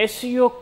SCO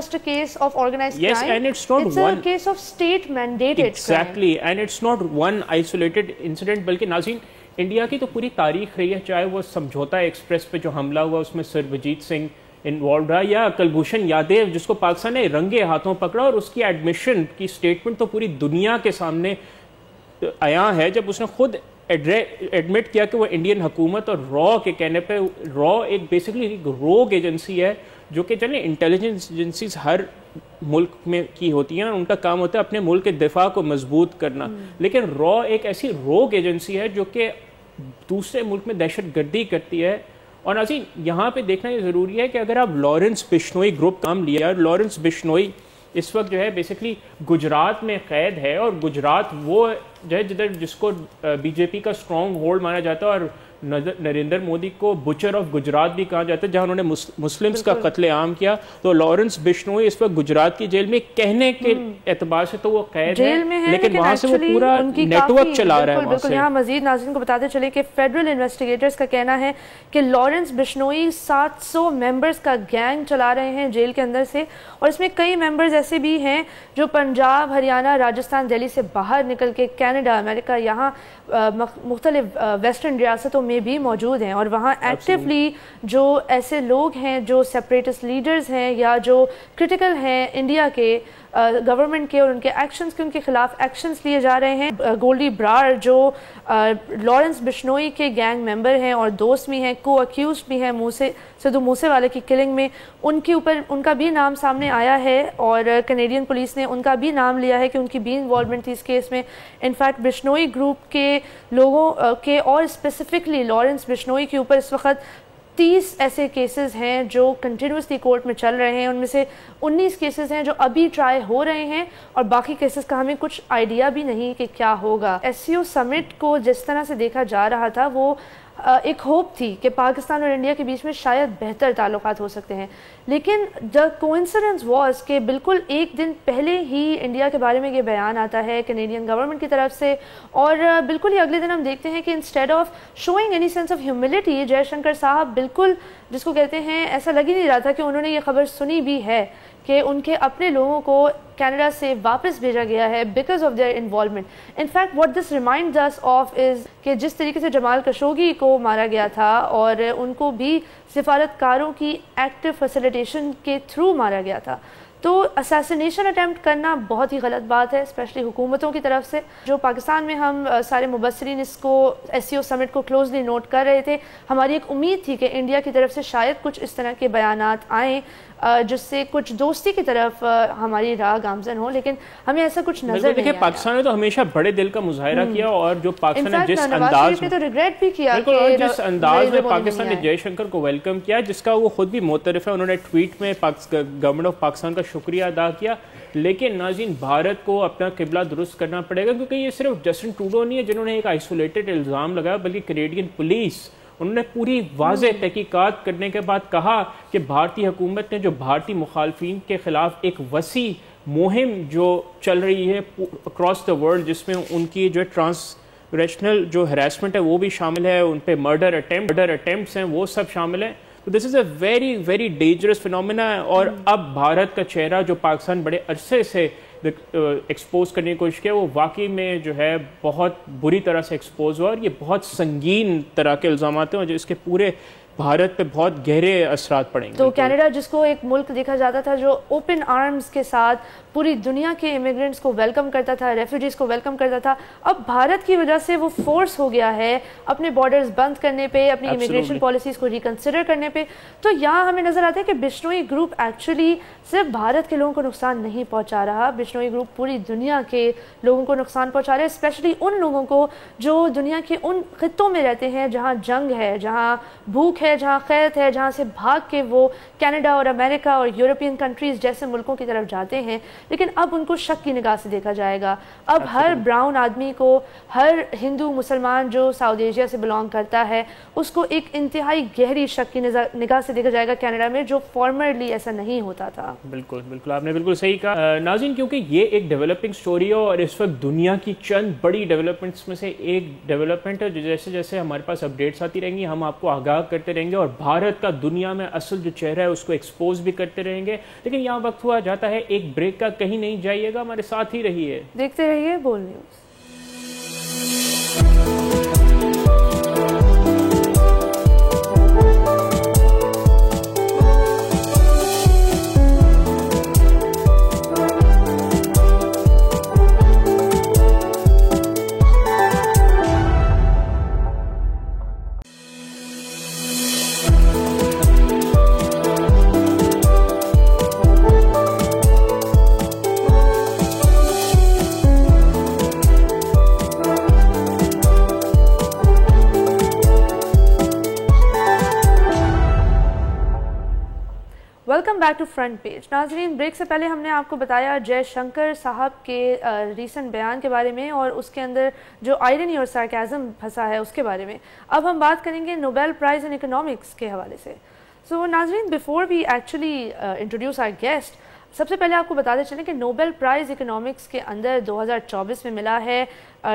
just a case of organized Yes, crime. and it's not it's one- a case of state mandated Exactly, and it's not one isolated incident, بلکہ ناظرین India کی تو پوری تاریخ رہی ہے، چاہے وہ سمجھوتا ایکسپریس پہ جو حملہ ہوا اس میں سربجیت سنگھ انوالوڈ رہا، یا کلبھوشن یادیو جس کو پاکستان نے رنگے ہاتھوں پکڑا اور اس کی ایڈمیشن کی سٹیٹمنٹ تو پوری دنیا کے سامنے آیا ہے جب اس نے خود ایڈمٹ کیا کہ وہ انڈین حکومت اور را کے کہنے پہ، را ایک بیسکلی ایک روگ ایجنسی ہے جو کہ چلیں انٹیلیجنس ایجنسیز ہر ملک میں کی ہوتی ہیں، ان کا کام ہوتا ہے اپنے ملک کے دفاع کو مضبوط کرنا، لیکن را ایک ایسی روگ ایجنسی ہے جو کہ دوسرے ملک میں دہشت گردی کرتی ہے. اور ناظرین یہاں پہ دیکھنا یہ ضروری ہے کہ اگر آپ لارنس بشنوئی گروپ کام لیا، لارنس بشنوئی اس وقت جو ہے بیسکلی گجرات میں قید ہے، اور گجرات وہ جو ہے جدھر جس کو بی جے پی کا اسٹرانگ ہولڈ مانا جاتا ہے اور نریندر مودی کو بچر آف گجرات بھی کہا جاتا ہے، جہاں انہوں نے مسلمز کا قتل عام کیا. تو لارنس بشنوئی اس وقت گجرات کی جیل میں کہنے کے اعتبار سے تو وہ قید ہے، لیکن وہاں سے وہ پورا نیٹ ورک چلا رہا ہے. بالکل یہاں مزید ناظرین کو بتاتے چلے کہ فیڈرل انویسٹیگیٹرز کا کہنا ہے کہ لارنس بشنوئی 700 ممبرز کا گینگ چلا رہے ہیں جیل کے اندر سے، اور اس میں کئی ممبرز ایسے بھی ہیں جو پنجاب، ہریانہ، راجستھان، دہلی سے باہر نکل کے کینیڈا، امریکہ، یہاں مختلف ویسٹرن ریاستوں میں بھی موجود ہیں، اور وہاں ایکٹیولی جو ایسے لوگ ہیں جو سیپریٹسٹ لیڈرز ہیں یا جو کرٹیکل ہیں انڈیا کے گورنمنٹ کے اور ان کے ایکشنز کے، ان کے خلاف ایکشنز لیے جا رہے ہیں. گولڈی برار جو لارنس بشنوئی کے گینگ ممبر ہیں اور دوست بھی ہیں، کو اکیوزڈ بھی ہیں سدھو موسے والے کی کلنگ میں، ان کے اوپر ان کا بھی نام سامنے آیا ہے، اور کینیڈین پولیس نے ان کا بھی نام لیا ہے کہ ان کی بھی انوالومنٹ تھی اس کیس میں. انفیکٹ بشنوئی گروپ کے لوگوں کے اور اسپیسیفکلی لارنس بشنوئی کے اوپر اس وقت 30 ایسے کیسز ہیں جو کنٹینیوسلی کورٹ میں چل رہے ہیں، ان میں سے 19 کیسز ہیں جو ابھی ٹرائی ہو رہے ہیں، اور باقی کیسز کا ہمیں کچھ آئیڈیا بھی نہیں کہ کیا ہوگا. SCO سمٹ کو جس طرح سے دیکھا جا رہا تھا وہ ایک ہوپ تھی کہ پاکستان اور انڈیا کے بیچ میں شاید بہتر تعلقات ہو سکتے ہیں، لیکن the coincidence was کہ بالکل ایک دن پہلے ہی انڈیا کے بارے میں یہ بیان آتا ہے کینیڈین گورنمنٹ کی طرف سے، اور بالکل ہی اگلے دن ہم دیکھتے ہیں کہ instead of showing any sense of humility, Jai Shankar صاحب بالکل جس کو کہتے ہیں ایسا لگ ہی نہیں رہا تھا کہ انہوں نے یہ خبر سنی بھی ہے کہ ان کے اپنے لوگوں کو کینیڈا سے واپس بھیجا گیا ہے because of their involvement. In fact what this reminds us of از کہ جس طریقے سے جمال خشوگی کو مارا گیا تھا اور ان کو بھی سفارتکاروں کی ایکٹیو فیسیلیٹیشن کے تھرو مارا گیا تھا، تو اسیسینیشن اٹیمپٹ کرنا بہت ہی غلط بات ہے، اسپیشلی حکومتوں کی طرف سے. جو پاکستان میں ہم سارے مبصرین اس کو SCO سمٹ کو کلوزلی نوٹ کر رہے تھے، ہماری ایک امید تھی کہ انڈیا کی طرف سے شاید کچھ اس طرح کے بیانات آئیں جس سے کچھ دوستی کی طرف ہماری راہ گامزن ہو، لیکن ہمیں ایسا کچھ نظر نہیں آیا. پاکستان نے تو ہمیشہ بڑے دل کا مظاہرہ کیا، اور جو پاکستان نے جس انداز میں تو ریگریٹ بھی کیا کہ جس انداز میں پاکستان نے جے شنکر کو ویلکم کیا، جس کا وہ خود بھی معترف ہے، انہوں نے ٹویٹ میں گورنمنٹ آف پاکستان کا شکریہ ادا کیا. لیکن ناظرین بھارت کو اپنا قبلہ درست کرنا پڑے گا، کیونکہ یہ صرف جسٹن ٹروڈو نہیں ہے جنہوں نے ایک آئسولیٹڈ الزام لگایا، بلکہ کینیڈین پولیس انہوں نے پوری واضح تحقیقات کرنے کے بعد کہا کہ بھارتی حکومت نے جو بھارتی مخالفین کے خلاف ایک وسیع مہم جو چل رہی ہے اکراس دا ورلڈ، جس میں ان کی جو ٹرانس ریشنل جو ہراسمنٹ ہے وہ بھی شامل ہے، ان پہ مرڈر اٹیمپٹس ہیں وہ سب شامل ہیں. تو this is a very very dangerous phenomena ہے، اور اب بھارت کا چہرہ جو پاکستان بڑے عرصے سے ایکسپوز کرنے کی کوشش کیا، وہ واقعی میں جو ہے بہت بری طرح سے ایکسپوز ہوا، اور یہ بہت سنگین طرح کے الزامات ہیں اور جس کے پورے بھارت پہ بہت گہرے اثرات پڑیں گے. تو کینیڈا جس کو ایک ملک دیکھا جاتا تھا جو اوپن آرمز کے ساتھ پوری دنیا کے امیگرینٹس کو ویلکم کرتا تھا، ریفیوجیز کو ویلکم کرتا تھا، اب بھارت کی وجہ سے وہ فورس ہو گیا ہے اپنے بارڈرز بند کرنے پہ، اپنی امیگریشن پالیسیز کو ریکنسیڈر کرنے پہ. تو یہاں ہمیں نظر آتا ہے کہ بشنوئی گروپ ایکچولی صرف بھارت کے لوگوں کو نقصان نہیں پہنچا رہا، بشنوئی گروپ پوری دنیا کے لوگوں کو نقصان پہنچا رہا ہے، اسپیشلی ان لوگوں کو جو دنیا کے ان خطوں میں رہتے ہیں جہاں جنگ ہے، جہاں بھوک ہے، جہاں قحط ہے، جہاں سے بھاگ کے وہ کینیڈا اور امریکہ اور یورپین کنٹریز جیسے ملکوں کی طرف جاتے ہیں. لیکن اب ان کو شک کی نگاہ سے دیکھا جائے گا. اب ہر براؤن آدمی کو، ہر ہندو مسلمان جو ساؤتھ ایشیا سے بلانگ کرتا ہے، اس کو ایک انتہائی گہری شک کی نگاہ سے دیکھا جائے گا کینیڈا میں، جو فارمرلی ایسا نہیں ہوتا تھا. بالکل بالکل آپ نے بالکل صحیح کہا. ناظرین کیونکہ یہ ایک ڈیولپنگ سٹوری ہے اور اس وقت دنیا کی چند بڑی ڈیولپمنٹس میں سے ایک ڈیولپمنٹ ہے جو جیسے جیسے ہمارے پاس اپڈیٹس آتی رہیں گی ہم آپ کو آگاہ کرتے کرتے رہیں گے اور بھارت کا دنیا میں اصل جو چہرہ ہے اس کو ایکسپوز بھی کرتے رہیں گے. لیکن یہاں وقت ہوا جاتا ہے ایک بریک کا, کہیں نہیں جائیے گا, ہمارے ساتھ ہی رہیے, دیکھتے رہیے Bol news. Welcome back to front page. ناظرین, بریک سے پہلے ہم نے آپ کو بتایا جے شنکر صاحب کے ریسنٹ بیان کے بارے میں اور اس کے اندر جو آئرنی اور سارکیزم پھنسا ہے اس کے بارے میں. اب ہم بات کریں گے نوبیل پرائز ان اکنامکس کے حوالے سے. سو ناظرین, before we actually introduce our guest, سب سے پہلے آپ کو بتاتے چلیں کہ نوبیل پرائز اکنامکس کے اندر 2024 میں ملا ہے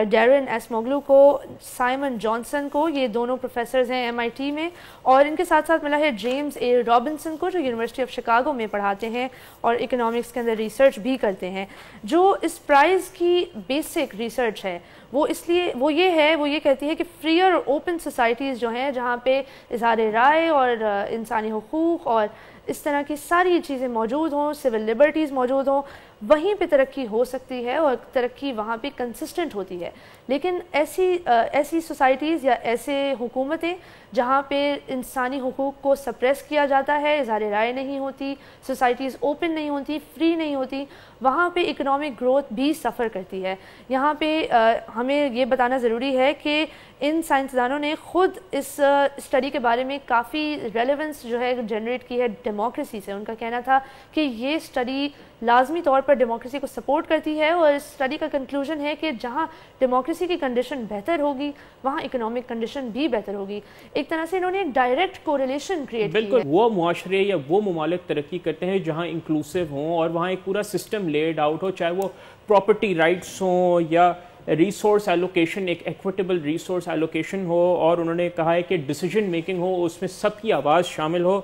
ڈیرن ایسموگلو کو, سائمن جانسن کو, یہ دونوں پروفیسرز ہیں MIT میں, اور ان کے ساتھ ساتھ ملا ہے جیمز اے رابنسن کو جو یونیورسٹی آف شکاگو میں پڑھاتے ہیں اور اکنامکس کے اندر ریسرچ بھی کرتے ہیں. جو اس پرائز کی بیسک ریسرچ ہے وہ یہ کہتی ہے کہ فری اور اوپن سوسائٹیز جو ہیں جہاں پہ اظہار رائے اور انسانی حقوق اور اس طرح کی ساری چیزیں موجود ہوں, سول لبرٹیز موجود ہوں, وہیں پہ ترقی ہو سکتی ہے اور ترقی وہاں پہ کنسسٹنٹ ہوتی ہے. لیکن ایسی سوسائٹیز یا ایسے حکومتیں جہاں پہ انسانی حقوق کو سپریس کیا جاتا ہے, اظہار رائے نہیں ہوتی, سوسائٹیز اوپن نہیں ہوتی, فری نہیں ہوتی, وہاں پہ اکنامک گروتھ بھی سفر کرتی ہے. یہاں پہ ہمیں یہ بتانا ضروری ہے کہ ان سائنسدانوں نے خود اس اسٹڈی کے بارے میں کافی ریلیونس جو ہے جنریٹ کی ہے ڈیموکریسی سے. ان کا کہنا تھا کہ یہ اسٹڈی لازمی طور پر ڈیموکریسی کو سپورٹ کرتی ہے اور اس اسٹڈی کا کنکلوژن ہے کہ جہاں ڈیموکریسی کی کنڈیشن بہتر ہوگی وہاں اکنامک کنڈیشن بھی بہتر ہوگی. ایک طرح سے انہوں نے ایک ڈائریکٹ کوریلیشن کریٹ کی ہے. بالکل, وہ معاشرے یا وہ ممالک ترقی کرتے ہیں جہاں انکلوسیو ہوں اور وہاں ایک پورا سسٹم لیڈ آؤٹ ہو, چاہے وہ پراپرٹی رائٹس ہوں یا ریسورس ایلوکیشن, ایک ایکویٹیبل ریسورس ایلوکیشن ہو, اور انہوں نے کہا ہے کہ ڈیسیجن میکنگ ہو اس میں سب کی آواز شامل ہو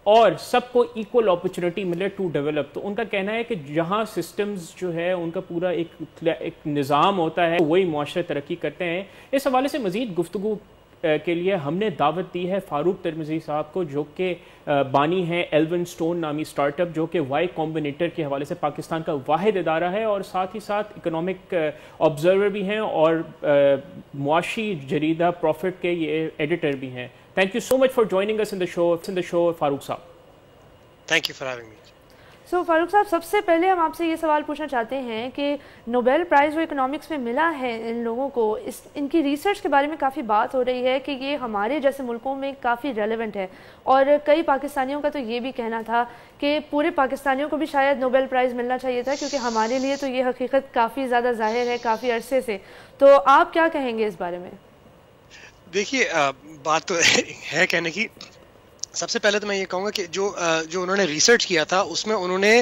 اور سب کو ایکول اپرچونٹی ملے ٹو ڈیولپ. تو ان کا کہنا ہے کہ جہاں سسٹمز جو ہے ان کا پورا ایک نظام ہوتا ہے وہی معاشرے ترقی کرتے ہیں. اس حوالے سے مزید گفتگو کے لیے ہم نے دعوت دی ہے فاروق ترمذی صاحب کو, جو کہ بانی ہیں ایلون سٹون نامی سٹارٹ اپ, جو کہ وائی کمبینیٹر کے حوالے سے پاکستان کا واحد ادارہ ہے اور ساتھ ہی ساتھ اکنامک آبزرور بھی ہیں اور معاشی جریدہ پروفٹ کے یہ ایڈیٹر بھی ہیں. Thank you so much for joining us in the show, Farooq Saab. Thank you for having me. سو فاروق صاحب, سب سے پہلے ہم آپ سے یہ سوال پوچھنا چاہتے ہیں کہ نوبیل پرائز جو اکنامکس میں ملا ہے ان لوگوں کو, ان کی ریسرچ کے بارے میں کافی بات ہو رہی ہے کہ یہ ہمارے جیسے ملکوں میں کافی ریلیونٹ ہے, اور کئی پاکستانیوں کا تو یہ بھی کہنا تھا کہ پورے پاکستانیوں کو بھی شاید نوبیل پرائز ملنا چاہیے تھا کیونکہ ہمارے لیے تو یہ حقیقت کافی زیادہ ظاہر ہے کافی عرصے سے. تو آپ کیا کہیں گے اس بارے میں؟ دیکھیے, بات تو ہے کہنے کی. سب سے پہلے تو میں یہ کہوں گا کہ جو انہوں نے ریسرچ کیا تھا اس میں انہوں نے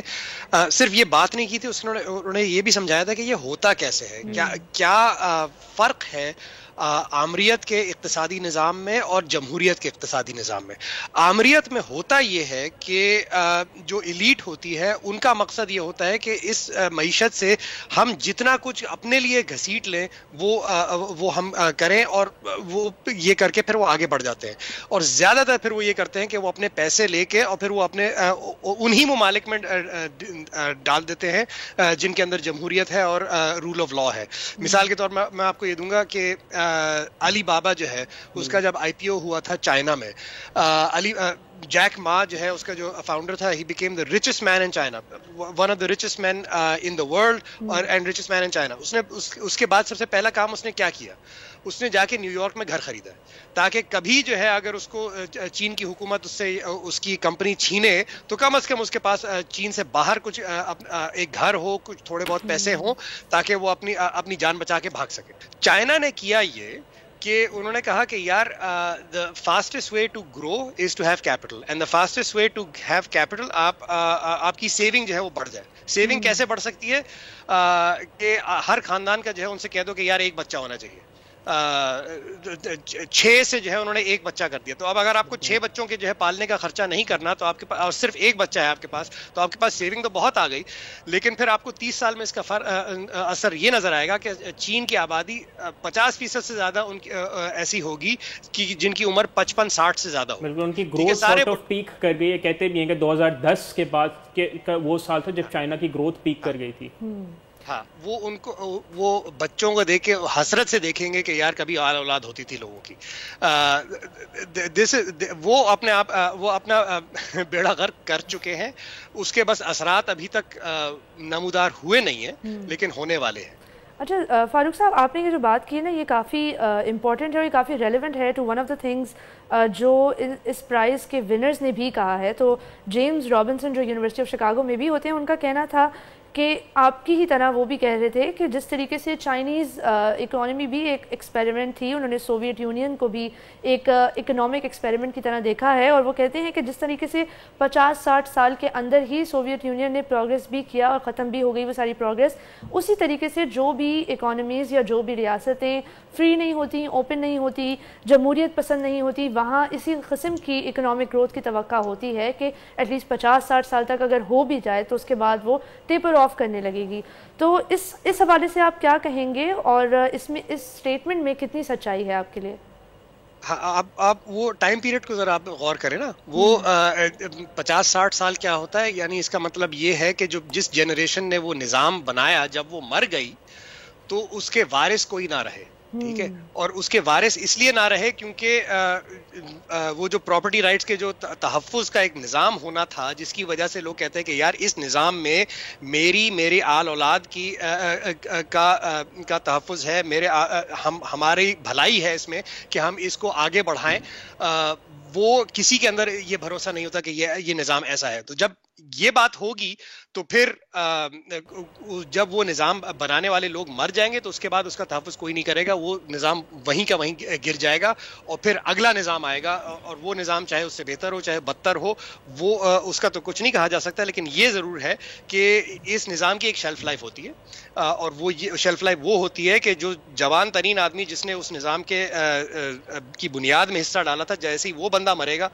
صرف یہ بات نہیں کی تھی, انہوں نے یہ بھی سمجھایا تھا کہ یہ ہوتا کیسے ہے, کیا فرق ہے آمریت کے اقتصادی نظام میں اور جمہوریت کے اقتصادی نظام میں. آمریت میں ہوتا یہ ہے کہ جو ایلیٹ ہوتی ہے ان کا مقصد یہ ہوتا ہے کہ اس معیشت سے ہم جتنا کچھ اپنے لیے گھسیٹ لیں وہ ہم کریں, اور وہ یہ کر کے پھر وہ آگے بڑھ جاتے ہیں. اور زیادہ تر پھر وہ یہ کرتے ہیں کہ وہ اپنے پیسے لے کے اور پھر وہ اپنے انہی ممالک میں ڈال دیتے ہیں جن کے اندر جمہوریت ہے اور رول آف لا ہے. مثال کے طور میں آپ کو یہ دوں گا کہ علی بابا جو ہے اس کا جب IPO ہوا تھا چائنا میں, جیک ما جو ہے اس کا جو فاؤنڈر تھا, he became the richest man in China, one of the richest men in the world and richest man in China. اس کے بعد سب سے پہلا کام اس نے کیا کیا, اس نے جا کے نیو یارک میں گھر خریدا تاکہ کبھی جو ہے اگر اس کو چین کی حکومت اس سے اس کی کمپنی چھینے تو کم از کم اس کے پاس چین سے باہر کچھ ایک گھر ہو, کچھ تھوڑے بہت پیسے ہوں تاکہ وہ اپنی جان بچا کے بھاگ سکے. چائنا نے کیا یہ کہ انہوں نے کہا کہ یار the fastest way to grow is to have capital and the fastest way to have capital آپ کی سیونگ جو ہے وہ بڑھ جائے. سیونگ کیسے بڑھ سکتی ہے کہ ہر خاندان کا جو ہے ان سے کہہ دو کہ یار ایک بچہ ہونا چاہیے, 6 سے جو ہے انہوں نے 1 بچہ کر دیا. تو اب اگر آپ کو 6 بچوں کے جو ہے پالنے کا خرچہ نہیں کرنا تو آپ کے پاس، اور صرف 1 بچہ ہے آپ کے پاس، تو آپ کے پاس سیونگ تو بہت آ گئی، لیکن پھر آپ کو 30 سال میں اس کا اثر یہ نظر آئے گا کہ چین کی آبادی 50% سے زیادہ ان کی ایسی ہوگی کہ جن کی عمر 55-60 سے زیادہ ہو. بالکل ان کی گروتھ سارٹ آف پیک کر گئی ہے. کہتے بھی ہیں کہ 2010 کے بعد وہ سال تھا جب چائنا کی گروتھ پیک کر گئی تھی. ہاں، وہ ان کو، وہ بچوں کو دیکھ کے حسرت سے دیکھیں گے کہ یار کبھی آل اولاد ہوتی تھی لوگوں کی. وہ اپنا بیڑا غرق کر چکے ہیں. اس کے بس اثرات ابھی تک نمودار ہوئے نہیں ہیں، لیکن ہونے والے ہیں. اچھا فاروق صاحب، آپ نے یہ جو بات کی ہے نا، یہ کافی امپورٹنٹ ہے اور یہ کافی ریلیونٹ ہے to one of the things جو اس پرائز کے ونرز نے بھی کہا ہے. تو جیمز رابنسن جو یونیورسٹی آف شکاگو میں بھی ہوتے ہیں، ان کا کہنا تھا کہ آپ کی ہی طرح وہ بھی کہہ رہے تھے کہ جس طریقے سے چائنیز اکانومی بھی ایک ایکسپیریمنٹ تھی، انہوں نے سوویت یونین کو بھی ایک اکنامک ایکسپیریمنٹ کی طرح دیکھا ہے. اور وہ کہتے ہیں کہ جس طریقے سے 50-60 سال کے اندر ہی سوویت یونین نے پروگریس بھی کیا اور ختم بھی ہو گئی وہ ساری پروگریس، اسی طریقے سے جو بھی اکانومیز یا جو بھی ریاستیں فری نہیں ہوتی، اوپن نہیں ہوتی، جمہوریت پسند نہیں ہوتی، وہاں اسی قسم کی اکنامک گروتھ کی توقع ہوتی ہے کہ ایٹ لیسٹ 50-60 سال تک اگر ہو بھی جائے تو اس کے بعد وہ ٹیپر آف کرنے لگے گی. تو اس حوالے سے آپ کیا کہیں گے اور اس اسٹیٹمنٹ میں کتنی سچائی ہے آپ کے لیے؟ آپ وہ ٹائم پیریڈ کو ذرا آپ غور کریں نا. وہ 50-60 سال کیا ہوتا ہے؟ یعنی اس کا مطلب یہ ہے کہ جو جس جنریشن نے وہ نظام بنایا جب وہ مر گئی تو اس کے وارث کوئی نہ رہے. ٹھیک ہے، اور اس کے وارث اس لیے نہ رہے کیونکہ وہ جو پراپرٹی رائٹس کے جو تحفظ کا ایک نظام ہونا تھا، جس کی وجہ سے لوگ کہتے ہیں کہ یار اس نظام میں میری آل اولاد کی کا تحفظ ہے، ہماری بھلائی ہے اس میں کہ ہم اس کو آگے بڑھائیں. وہ کسی کے اندر یہ بھروسہ نہیں ہوتا کہ یہ نظام ایسا ہے. تو جب یہ بات ہوگی تو پھر جب وہ نظام بنانے والے لوگ مر جائیں گے تو اس کے بعد اس کا تحفظ کوئی نہیں کرے گا. وہ نظام وہیں کا وہیں گر جائے گا اور پھر اگلا نظام آئے گا، اور وہ نظام چاہے اس سے بہتر ہو چاہے بدتر ہو، وہ اس کا تو کچھ نہیں کہا جا سکتا. لیکن یہ ضرور ہے کہ اس نظام کی ایک شیلف لائف ہوتی ہے، اور وہ شیلف لائف وہ ہوتی ہے کہ جو جوان ترین آدمی جس نے اس نظام کی بنیاد میں حصہ ڈالا تھا، جیسے ہی وہ بندہ مرے گا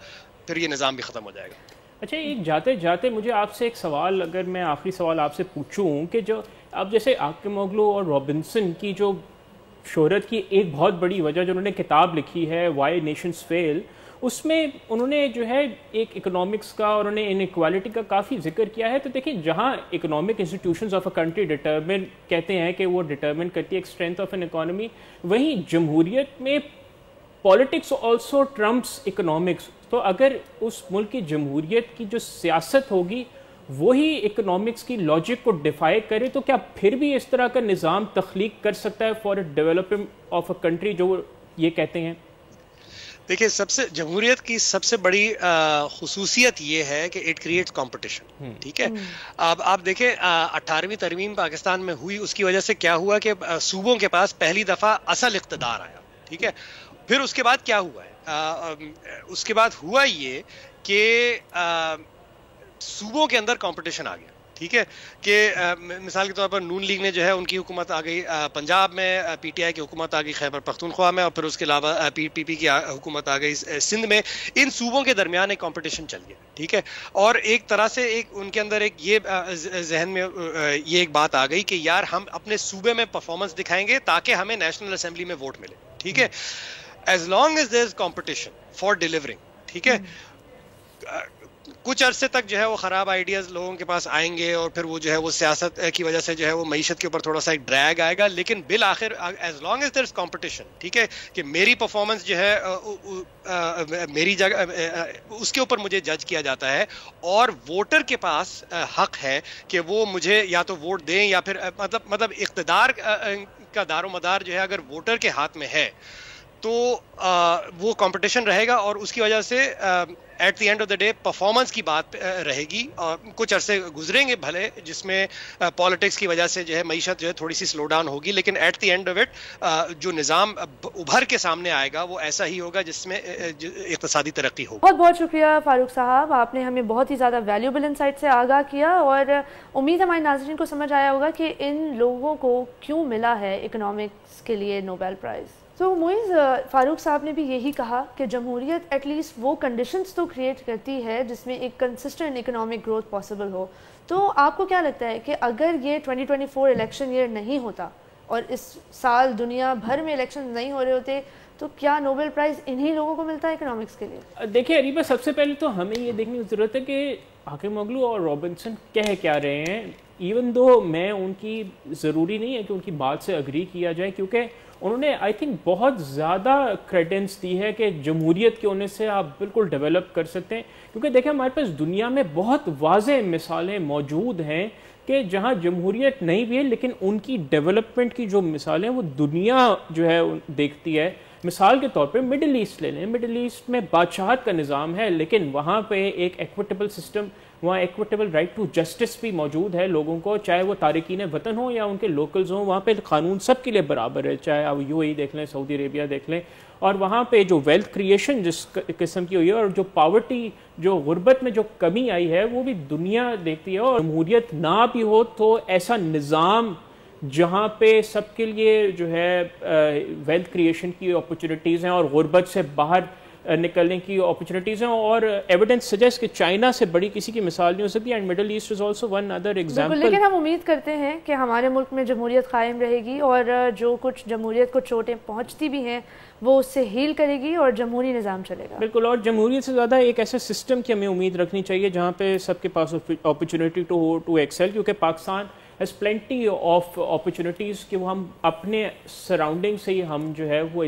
پھر یہ نظام بھی ختم ہو جائے گا. اچھا، ایک جاتے جاتے مجھے آپ سے ایک سوال، اگر میں آخری سوال آپ سے پوچھوں کہ جو اب جیسے آکیموگلو اور رابنسن کی جو شہرت کی ایک بہت بڑی وجہ جو انہوں نے کتاب لکھی ہے وائی نیشنز فیل، اس میں انہوں نے جو ہے ایک اکنامکس کا اور انہوں نے انیکوالٹی کا کافی ذکر کیا ہے. تو دیکھیں، جہاں economic institutions of a country determine کہتے ہیں کہ وہ ڈٹرمن کرتی ہے ایک اسٹرینتھ آف این اکانومی، وہیں جمہوریت میں پالیٹکس آلسو ٹرمپس اکنامکس. تو اگر اس ملک کی جمہوریت کی جو سیاست ہوگی وہی اکنامکس کی لاجک کو ڈیفائی کرے، تو کیا پھر بھی اس طرح کا نظام تخلیق کر سکتا ہے for development of a country جو یہ کہتے ہیں؟ دیکھیں، جمہوریت کی سب سے بڑی خصوصیت یہ ہے کہ اٹ کریٹس کمپٹیشن. ٹھیک ہے، اب آپ دیکھیں 18ویں ترمیم پاکستان میں ہوئی، اس کی وجہ سے کیا ہوا کہ صوبوں کے پاس پہلی دفعہ اصل اقتدار آیا. ٹھیک ہے، پھر اس کے بعد کیا ہوا ہے؟ اس کے بعد ہوا یہ کہ صوبوں کے اندر کمپٹیشن آ گیا. ٹھیک ہے، کہ مثال کے طور پر نون لیگ نے جو ہے ان کی حکومت آ گئی، پنجاب میں پی ٹی آئی کی حکومت آ گئی خیبر پختونخوا میں، اور پھر اس کے علاوہ پی پی پی کی حکومت آ گئی سندھ میں. ان صوبوں کے درمیان ایک کمپٹیشن چل گیا. ٹھیک ہے، اور ایک طرح سے ان کے اندر ایک یہ ذہن میں یہ ایک بات آ گئی کہ یار ہم اپنے صوبے میں پرفارمنس دکھائیں گے تاکہ ہمیں نیشنل اسمبلی میں ووٹ ملے. ٹھیک ہے، as long as there is competition for delivering. ٹھیک ہے، کچھ عرصے تک جو ہے وہ خراب آئیڈیاز لوگوں کے پاس آئیں گے، اور پھر وہ جو ہے وہ سیاست کی وجہ سے جو ہے وہ معیشت کے اوپر تھوڑا سا ایک ڈریگ آئے گا. لیکن بالآخر as long as there is competition, ٹھیک ہے، کہ میری پرفارمنس جو ہے میری جگہ اس کے اوپر مجھے جج کیا جاتا ہے، اور ووٹر کے پاس حق ہے کہ وہ مجھے یا تو ووٹ دیں یا پھر مطلب اقتدار کا دار و مدار جو ہے اگر ووٹر کے ہاتھ میں ہے تو وہ کمپٹیشن رہے گا، اور اس کی وجہ سے at the end of the day performance کی بات رہے گی. اور کچھ عرصے گزریں گے بھلے جس میں پالیٹکس کی وجہ سے جو ہے معیشت جو ہے تھوڑی سی سلو ڈاؤن ہوگی، لیکن at the end of it جو نظام ابھر کے سامنے آئے گا وہ ایسا ہی ہوگا جس میں اقتصادی ترقی ہوگی. بہت بہت شکریہ فاروق صاحب، آپ نے ہمیں بہت ہی زیادہ ویلیوبل انسائٹ سے آگاہ کیا، اور امید ہمارے ناظرین کو سمجھ آیا ہوگا کہ ان لوگوں کو کیوں ملا ہے اکنامکس کے لیے نوبیل پرائز. تو معیز فاروق صاحب نے بھی یہی کہا کہ جمہوریت ایٹ لیسٹ وہ کنڈیشنز تو کریٹ کرتی ہے جس میں ایک کنسسٹنٹ اکنامک گروتھ پاسبل ہو. تو آپ کو کیا لگتا ہے کہ اگر یہ 2024 الیکشن ایئر نہیں ہوتا اور اس سال دنیا بھر میں الیکشن نہیں ہو رہے ہوتے تو کیا نوبل پرائز انہی لوگوں کو ملتا ہے اکنامکس کے لیے؟ دیکھیں اریبہ، سب سے پہلے تو ہمیں یہ دیکھنے کی ضرورت ہے کہ حاکم اوغلو اور رابنسن کہہ کیا رہے ہیں. ایون دو میں ان کی ضروری نہیں ہے کہ ان کی بات سے اگری کیا جائے، کیونکہ انہوں نے آئی تھنک بہت زیادہ کریڈنس دی ہے کہ جمہوریت کے ہونے سے آپ بالکل ڈیولپ کر سکتے ہیں. کیونکہ دیکھیں ہمارے پاس دنیا میں بہت واضح مثالیں موجود ہیں کہ جہاں جمہوریت نہیں بھی ہے لیکن ان کی ڈیولپمنٹ کی جو مثالیں وہ دنیا جو ہے دیکھتی ہے. مثال کے طور پہ مڈل ایسٹ لے لیں. مڈل ایسٹ میں بادشاہت کا نظام ہے لیکن وہاں پہ ایک ایکویٹیبل سسٹم، وہاں ایکویٹیبل رائٹ ٹو جسٹس بھی موجود ہے لوگوں کو، چاہے وہ تارکین وطن ہوں یا ان کے لوکلز ہوں. وہاں پہ قانون سب کے لیے برابر ہے، چاہے آپ یو اے ای دیکھ لیں، سعودی عربیہ دیکھ لیں. اور وہاں پہ جو ویلتھ کریشن جس قسم کی ہوئی ہے اور جو پاورٹی، جو غربت میں جو کمی آئی ہے وہ بھی دنیا دیکھتی ہے. اور جمہوریت نہ بھی ہو تو ایسا نظام جہاں پہ سب کے لیے جو ہے ویلتھ کریشن کی اپرچونٹیز ہیں اور غربت سے باہر نکلنے کی اپرچونٹیز ہیں، اور ایویڈنس سجیسٹ کہ چائنا سے بڑی کسی کی مثال نہیں ہو سکتی. And Middle East is also one other example. لیکن ہم امید کرتے ہیں کہ ہمارے ملک میں جمہوریت قائم رہے گی اور جو کچھ جمہوریت کو چوٹیں پہنچتی بھی ہیں وہ اس سے ہیل کرے گی اور جمہوری نظام چلے گا. بالکل. اور جمہوریت سے زیادہ ایک ایسے سسٹم کی ہمیں امید رکھنی چاہیے جہاں پہ سب کے پاس اپرچونٹی ٹو ایکسل، کیونکہ Pakistan has plenty of opportunities کہ وہ ہم اپنے سراؤنڈنگ سے ہی ہم جو ہے وہ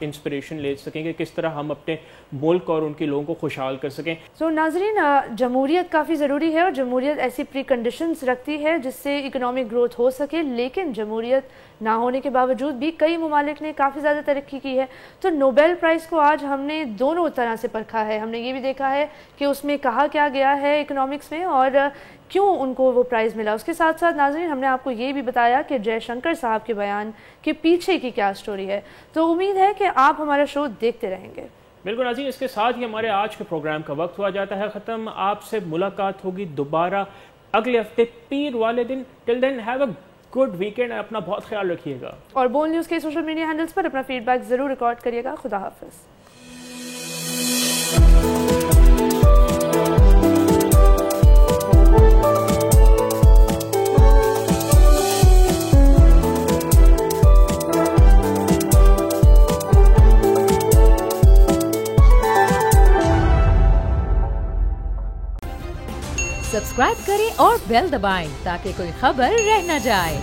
انسپریشن لے سکیں کہ کس طرح ہم اپنے ملک اور ان کے لوگوں کو خوشحال کر سکیں. سو ناظرین، جمہوریت کافی ضروری ہے اور جمہوریت ایسی پری کنڈیشنز رکھتی ہے جس سے اکنامک گروتھ ہو سکے، لیکن جمہوریت نہ ہونے کے باوجود بھی کئی ممالک نے کافی زیادہ ترقی کی ہے. تو نوبل پرائز کو آج ہم نے دونوں طرح سے پرکھا ہے. ہم نے یہ بھی دیکھا ہے کہ اس میں کہا کیا گیا ہے اکنامکس میں اور کیوں ان کو وہ پرائز ملا. اس کے ساتھ ساتھ ناظرین ہم نے آپ کو یہ بھی بتایا کہ جے شنکر صاحب کے بیان کے پیچھے کی کیا سٹوری ہے. تو امید ہے کہ آپ ہمارا شو دیکھتے رہیں گے. بالکل ناظرین، اس کے ساتھ ہی ہمارے آج کے پروگرام کا وقت ہوا جاتا ہے ختم. آپ سے ملاقات ہوگی دوبارہ اگلے ہفتے پیر والے دن. Till then have a good weekend. اپنا بہت خیال رکھیے گا اور بول نیوز کے سوشل میڈیا ہینڈلز پر اپنا فیڈ بیک ضرور ریکارڈ کریے گا. خدا حافظ. سبسکرائب کریں اور بیل دبائیں تاکہ کوئی خبر رہ نہ جائے.